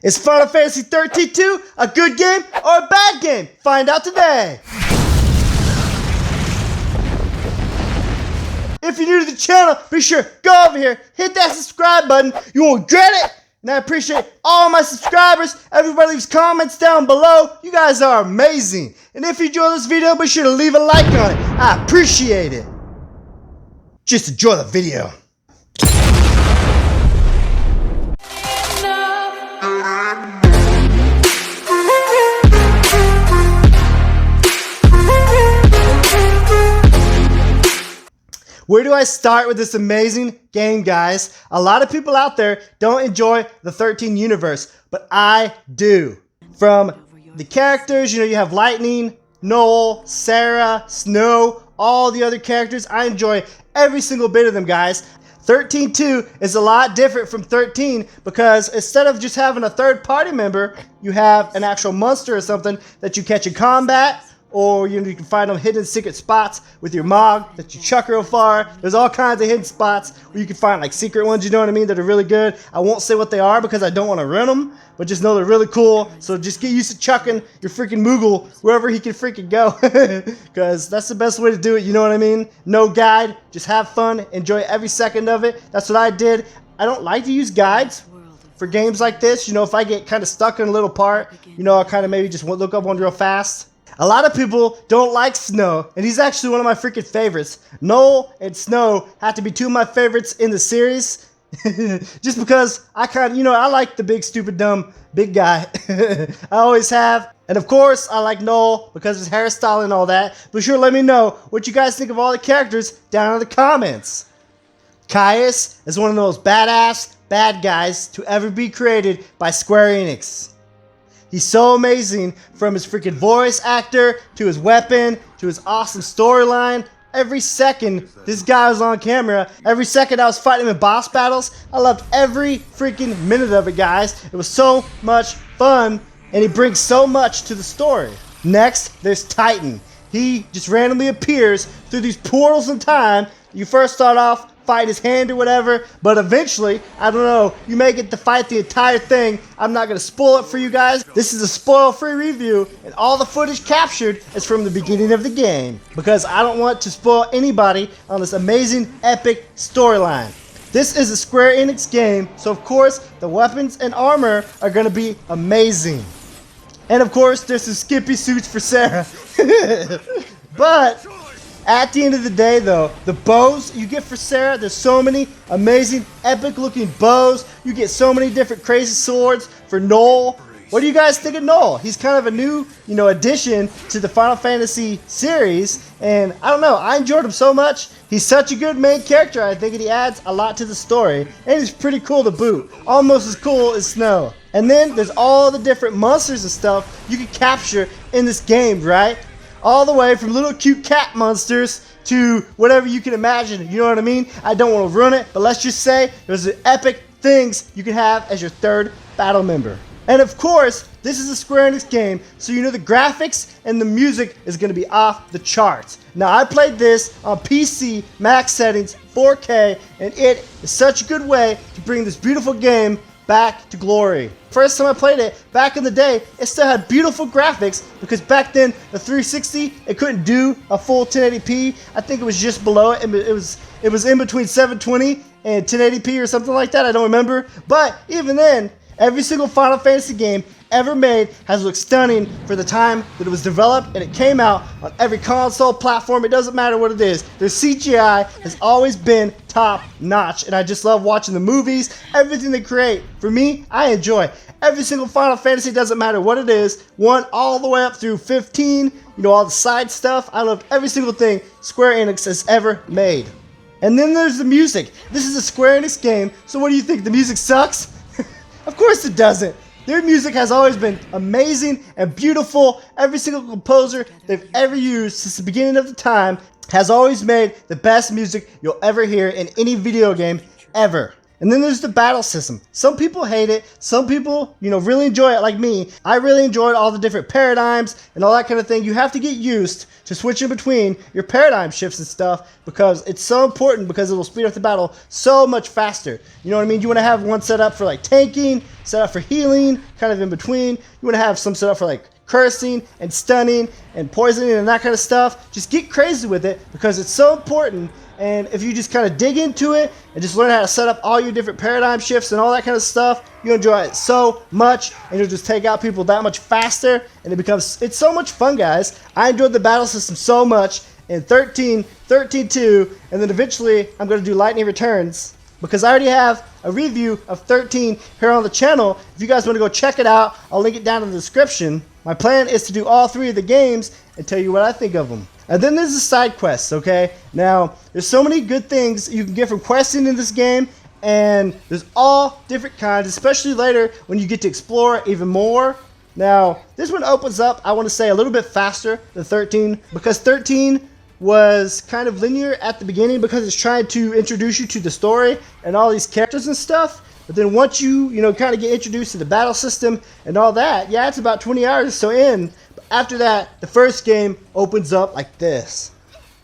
Is Final Fantasy 13-2 a good game or a bad game? Find out today. If you're new to the channel, be sure go over here, hit that subscribe button. You won't regret it. And I appreciate all my subscribers. Everybody leaves comments down below. You guys are amazing. And if you enjoy this video, be sure to leave a like on it. I appreciate it. Just enjoy the video. Where do I start with this amazing game, guys? A lot of people out there don't enjoy the 13 universe, but I do. From the characters, you have Lightning, Noel, Sarah, Snow, all the other characters. I enjoy every single bit of them, guys. 13-2 is a lot different from 13 because instead of just having a third party member, you have an actual monster or something that you catch in combat. Or you can find them hidden secret spots with your Mog that you chuck real far. There's all kinds of hidden spots where you can find like secret ones, you know what I mean, that are really good. I won't say what they are because I don't want to ruin them, but just know they're really cool. So just get used to chucking your freaking Moogle wherever he can freaking go. Because that's the best way to do it, you know what I mean? No guide, just have fun, enjoy every second of it. That's what I did. I don't like to use guides for games like this. If I get kind of stuck in a little part, I'll kind of maybe just look up one real fast. A lot of people don't like Snow, and he's actually one of my freaking favorites. Noel and Snow have to be two of my favorites in the series. Just because I kind of, I like the big, stupid, dumb, big guy. I always have. And of course, I like Noel because of his hairstyle and all that. But sure, let me know what you guys think of all the characters down in the comments. Caius is one of the most badass bad guys to ever be created by Square Enix. He's so amazing, from his freaking voice actor, to his weapon, to his awesome storyline. Every second this guy was on camera, every second I was fighting him in boss battles, I loved every freaking minute of it, guys. It was so much fun, and he brings so much to the story. Next, there's Titan. He just randomly appears through these portals in time. You first start off, fight his hand or whatever, but eventually, I don't know, you may get to fight the entire thing. I'm not going to spoil it for you guys. This is a spoil-free review, and all the footage captured is from the beginning of the game, because I don't want to spoil anybody on this amazing, epic storyline. This is a Square Enix game, so of course, the weapons and armor are going to be amazing. And of course, there's some skimpy suits for Sarah. But at the end of the day, though, the bows you get for Sarah, there's so many amazing, epic-looking bows. You get so many different crazy swords for Noel. What do you guys think of Noel? He's kind of a new, addition to the Final Fantasy series, and I don't know, I enjoyed him so much. He's such a good main character, I think, and he adds a lot to the story, and he's pretty cool to boot. Almost as cool as Snow. And then there's all the different monsters and stuff you can capture in this game, right? All the way from little cute cat monsters to whatever you can imagine, you know what I mean? I don't want to ruin it, but let's just say there's epic things you can have as your third battle member. And of course, this is a Square Enix game, so the graphics and the music is going to be off the charts. Now, I played this on PC, max settings, 4K, and it is such a good way to bring this beautiful game back to glory. First time I played it, back in the day, it still had beautiful graphics because back then, the 360, it couldn't do a full 1080p. I think it was just below it. It was in between 720 and 1080p or something like that. I don't remember. But even then, every single Final Fantasy game ever made has looked stunning for the time that it was developed, and it came out on every console platform. It doesn't matter what it is. Their CGI has always been top notch, and I just love watching the movies, everything they create. For me, I enjoy every single Final Fantasy. Doesn't matter what it is, 1 all the way up through 15, all the side stuff. I loved every single thing Square Enix has ever made. And then there's the music. This is a Square Enix game, so what do you think? The music sucks? Of course it doesn't. Their music has always been amazing and beautiful. Every single composer they've ever used since the beginning of the time has always made the best music you'll ever hear in any video game ever. And then there's the battle system. Some people hate it. Some people, really enjoy it like me. I really enjoyed all the different paradigms and all that kind of thing. You have to get used to switching between your paradigm shifts and stuff because it's so important because it will speed up the battle so much faster. You know what I mean? You want to have one set up for like tanking, set up for healing, kind of in between. You want to have some set up for like cursing and stunning and poisoning and that kind of stuff. Just get crazy with it because it's so important. And if you just kind of dig into it and just learn how to set up all your different paradigm shifts and all that kind of stuff, you'll enjoy it so much and you'll just take out people that much faster and it's so much fun, guys. I enjoyed the battle system so much in 13, 13-2, and then eventually I'm going to do Lightning Returns because I already have a review of 13 here on the channel. If you guys want to go check it out, I'll link it down in the description. My plan is to do all 3 of the games and tell you what I think of them. And then there's the side quests, okay? Now, there's so many good things you can get from questing in this game, and there's all different kinds, especially later when you get to explore even more. Now, this one opens up, I want to say, a little bit faster than 13, because 13 was kind of linear at the beginning because it's trying to introduce you to the story and all these characters and stuff. But then once you kind of get introduced to the battle system and all that, yeah, it's about 20 hours or so in. But after that, the first game opens up like this.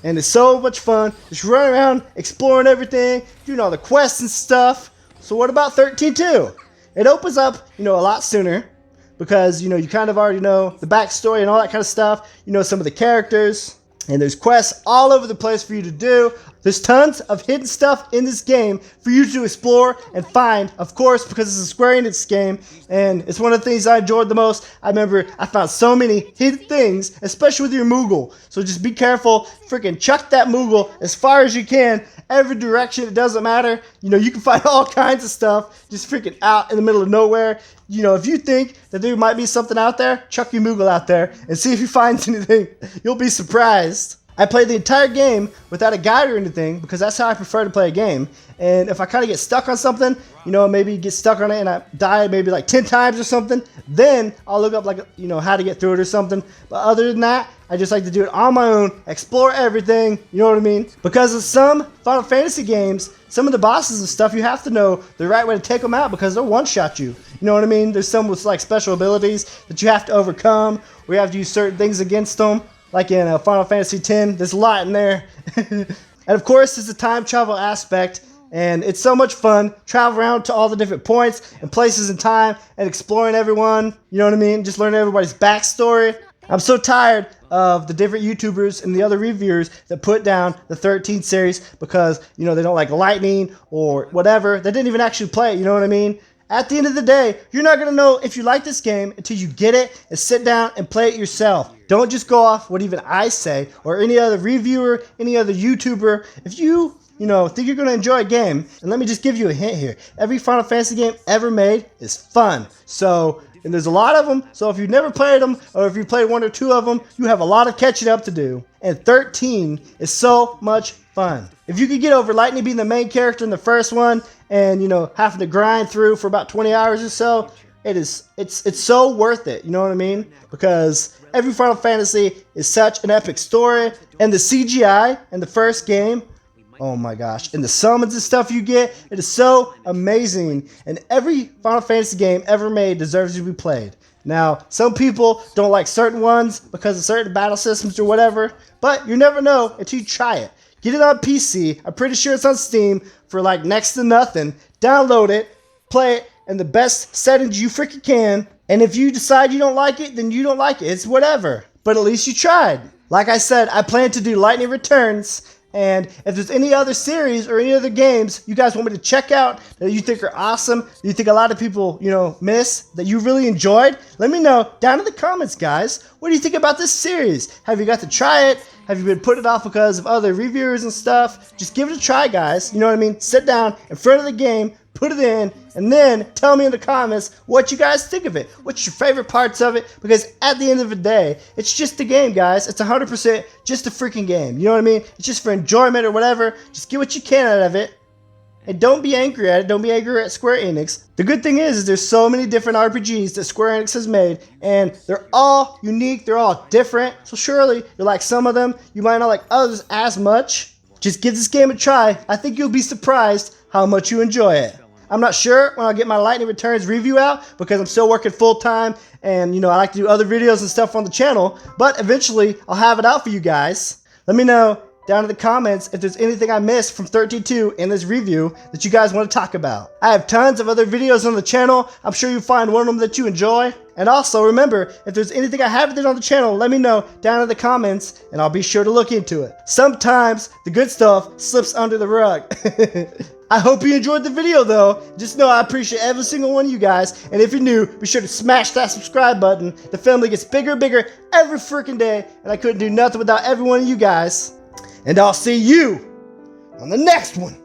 And it's so much fun. Just running around, exploring everything, doing all the quests and stuff. So what about 13-2? It opens up, a lot sooner. Because, you kind of already know the backstory and all that kind of stuff. You know some of the characters. And there's quests all over the place for you to do. There's tons of hidden stuff in this game for you to explore and find, of course, because it's a Square Enix game. And it's one of the things I enjoyed the most. I remember I found so many hidden things, especially with your Moogle. So just be careful. Freaking chuck that Moogle as far as you can. Every direction, it doesn't matter. You can find all kinds of stuff just freaking out in the middle of nowhere. If you think that there might be something out there, chuck your Moogle out there and see if you find anything. You'll be surprised. I played the entire game without a guide or anything because that's how I prefer to play a game. And if I kind of get stuck on something, maybe get stuck on it and I die maybe like 10 times or something, then I'll look up like, how to get through it or something. But other than that, I just like to do it on my own, explore everything, you know what I mean? Because of some Final Fantasy games, some of the bosses and stuff, you have to know the right way to take them out because they'll one-shot you. You know what I mean? There's some with like special abilities that you have to overcome, or you have to use certain things against them. Like in Final Fantasy X, there's a lot in there. And of course, there's the time travel aspect. And it's so much fun. Travel around to all the different points and places in time and exploring everyone. You know what I mean? Just learning everybody's backstory. I'm so tired of the different YouTubers and the other reviewers that put down the 13 series because, they don't like Lightning or whatever. They didn't even actually play it, you know what I mean? At the end of the day, you're not going to know if you like this game until you get it and sit down and play it yourself. Don't just go off what even I say or any other reviewer, any other YouTuber. If you, think you're going to enjoy a game, and let me just give you a hint here. Every Final Fantasy game ever made is fun. And there's a lot of them, so if you've never played them, or if you played 1 or 2 of them, you have a lot of catching up to do. And 13 is so much fun. If you could get over Lightning being the main character in the first one, and having to grind through for about 20 hours or so, it's so worth it, you know what I mean? Because every Final Fantasy is such an epic story, and the CGI in the first game, oh my gosh, and the summons and stuff you get, it is so amazing. And every Final Fantasy game ever made deserves to be played. Now, some people don't like certain ones because of certain battle systems or whatever, but you never know until you try it. Get it on PC. I'm pretty sure it's on Steam for like next to nothing. Download it, play it in the best settings you freaking can. And if you decide you don't like it, then you don't like it. It's whatever. But at least you tried. Like I said, I plan to do Lightning Returns. And if there's any other series or any other games you guys want me to check out that you think are awesome, you think a lot of people, miss, that you really enjoyed, let me know down in the comments, guys. What do you think about this series? Have you got to try it? Have you been putting it off because of other reviewers and stuff? Just give it a try, guys. You know what I mean? Sit down in front of the game, put it in, and then tell me in the comments what you guys think of it. What's your favorite parts of it? Because at the end of the day, it's just a game, guys. It's 100% just a freaking game. You know what I mean? It's just for enjoyment or whatever. Just get what you can out of it. And don't be angry at it. Don't be angry at Square Enix. The good thing is there's so many different RPGs that Square Enix has made, and they're all unique. They're all different. So surely you like some of them. You might not like others as much. Just give this game a try. I think you'll be surprised how much you enjoy it. I'm not sure when I'll get my Lightning Returns review out because I'm still working full time and I like to do other videos and stuff on the channel, but eventually I'll have it out for you guys. Let me know down in the comments if there's anything I missed from 13-2 in this review that you guys want to talk about. I have tons of other videos on the channel. I'm sure you'll find one of them that you enjoy. And also remember, if there's anything I haven't done on the channel, let me know down in the comments and I'll be sure to look into it. Sometimes the good stuff slips under the rug. I hope you enjoyed the video though. Just know I appreciate every single one of you guys. And if you're new, be sure to smash that subscribe button. The family gets bigger and bigger every freaking day. And I couldn't do nothing without every one of you guys. And I'll see you on the next one.